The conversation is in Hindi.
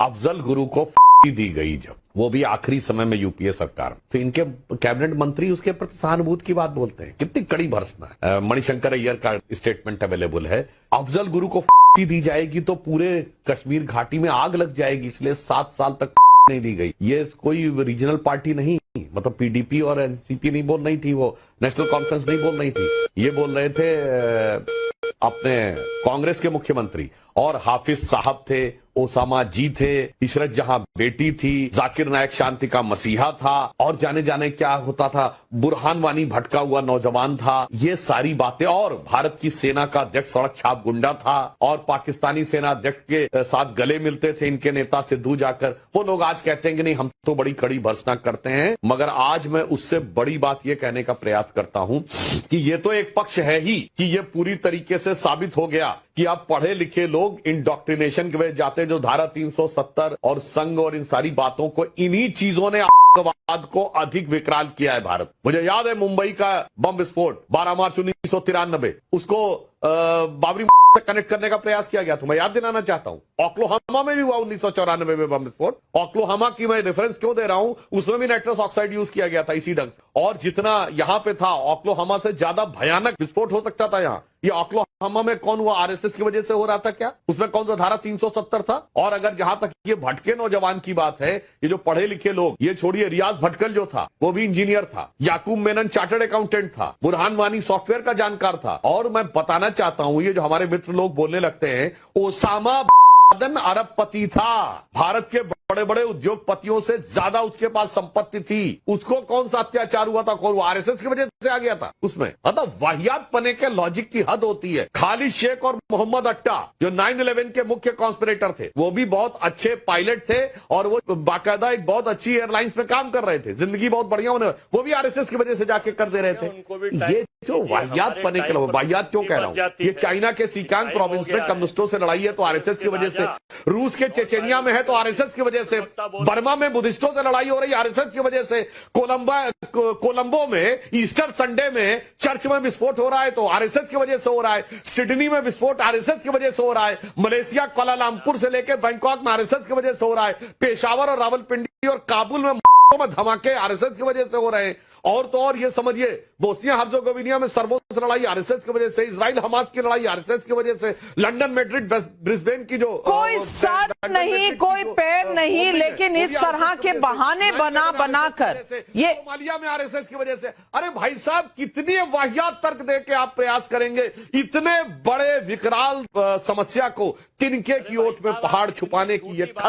अफजल गुरु को दी गई जब वो भी आखिरी समय में यूपीए सरकार, तो इनके कैबिनेट मंत्री उसके प्रति सहानुभूति की बात बोलते हैं। कितनी कड़ी भर्सना है। मणिशंकर अय्यर का स्टेटमेंट अवेलेबल है, अफजल गुरु को दी जाएगी तो पूरे कश्मीर घाटी में आग लग जाएगी, इसलिए 7 साल तक नहीं दी गई। ये कोई रीजनल पार्टी नहीं, मतलब पीडीपी और एनसीपी नहीं बोल रही थी, वो नेशनल कॉन्फ्रेंस नहीं बोल रही थी, ये बोल रहे थे अपने कांग्रेस के मुख्यमंत्री। और हाफिज साहब थे, ओसामा जी थे, इशरत जहां बेटी थी, जाकिर नायक शांति का मसीहा था, और जाने जाने क्या होता था, बुरहान वानी भटका हुआ नौजवान था। ये सारी बातें, और भारत की सेना का अध्यक्ष सड़क छाप गुंडा था, और पाकिस्तानी सेना अध्यक्ष के साथ गले मिलते थे इनके नेता सिद्धू जाकर। वो लोग आज कहते हैं कि नहीं हम तो बड़ी कड़ी भर्त्सना करते हैं, मगर आज मैं उससे बड़ी बात ये कहने का प्रयास करता हूं कि ये तो एक पक्ष है ही कि ये पूरी तरीके से साबित हो गया कि आप पढ़े लिखे लोग इंडोक्ट्रिनेशन के वजह जाते, जो धारा 370 और संघ और इन सारी बातों को, इन्हीं चीजों ने आतंकवाद को अधिक विकराल किया है भारत। मुझे याद है मुंबई का बम विस्फोट 12 मार्च 1993, उसको बाबरी से कनेक्ट करने का प्रयास किया गया, तो मैं याद दिलाना चाहता हूं ओक्लाहोमा में भी हुआ 1994 में बम विस्फोट। ओक्लाहोमा की मैं रेफरेंस क्यों दे रहा हूं, उसमें भी नाइट्रस ऑक्साइड यूज किया गया था इसी ढंग से, और जितना यहां पे था ओक्लाहोमा से ज्यादा भयानक विस्फोट हो सकता था यहां। ये ओक्लाहोमा में कौन हुआ, आरएसएस की वजह से हो रहा था क्या, उसमें कौन सा धारा 370 था। और अगर जहां तक ये भटके नौजवान की बात है, ये जो पढ़े लिखे लोग, ये छोड़िए, रियाज भटकल जो था वो भी इंजीनियर था, याकूब मेनन चार्टर्ड अकाउंटेंट था, बुरहान वानी सॉफ्टवेयर का जानकार था, और मैं बताना चाहता हूं, ये जो हमारे मित्र लोग बोलने लगते हैं, ओसामा अरबपति था, भारत के बड़े बड़े उद्योगपतियों से ज्यादा उसके पास संपत्ति थी, उसको कौन सा अत्याचार हुआ था, कौन, वो आरएसएस की वजह से आ गया था उसमें। मतलब वाहियात पने के लॉजिक की हद होती है। खालिद शेख और मोहम्मद अट्टा जो 9/11 के मुख्य कॉन्स्पिरेटर थे, वो भी बहुत अच्छे पायलट थे, और वो बाकायदा एक बहुत अच्छी एयरलाइंस में काम कर रहे थे, जिंदगी बहुत बढ़िया होने, वो भी आरएसएस की वजह से जाके कर दे रहे थे। ये जो वाहियात पने के, वाहियात क्यों कह रहा हूं, ये चाइना के सिकांग प्रोविंस में कम्युनिस्टों से लड़ाई है तो आरएसएस की वजह से, रूस के चेचेनिया में है तो आरएसएस की वजह से, बर्मा में बुद्धिस्टों से लड़ाई हो रही है आरएसएस की वजह से, कोलंबो में ईस्टर संडे में चर्च में विस्फोट हो रहा है तो आरएसएस की वजह से हो रहा है, सिडनी में विस्फोट आरएसएस की वजह से हो रहा है, मलेशिया कुआलालंपुर से लेकर बैंकॉक में आरएसएस की वजह से हो रहा है, पेशावर और रावलपिंडी और काबुल में धमाके आरएसएस की वजह से हो रहे हैं, और तो और ये समझिए बोस्निया हर्जोगोविना में सर्वों से लड़ाई आरएसएस की वजह से, इजराइल हमास की लड़ाई आरएसएस की वजह से, लंदन मैड्रिड ब्रिस्बेन की जो कोई साथ नहीं, कोई पैर नहीं, लेकिन इस तरह के बहाने बनाकर ये सोमालिया में आरएसएस की वजह से। अरे भाई साहब, कितने वाहियात तर्क दे के आप प्रयास करेंगे इतने बड़े विकराल समस्या को तिनके की ओट में पहाड़ छुपाने की। ये खतरा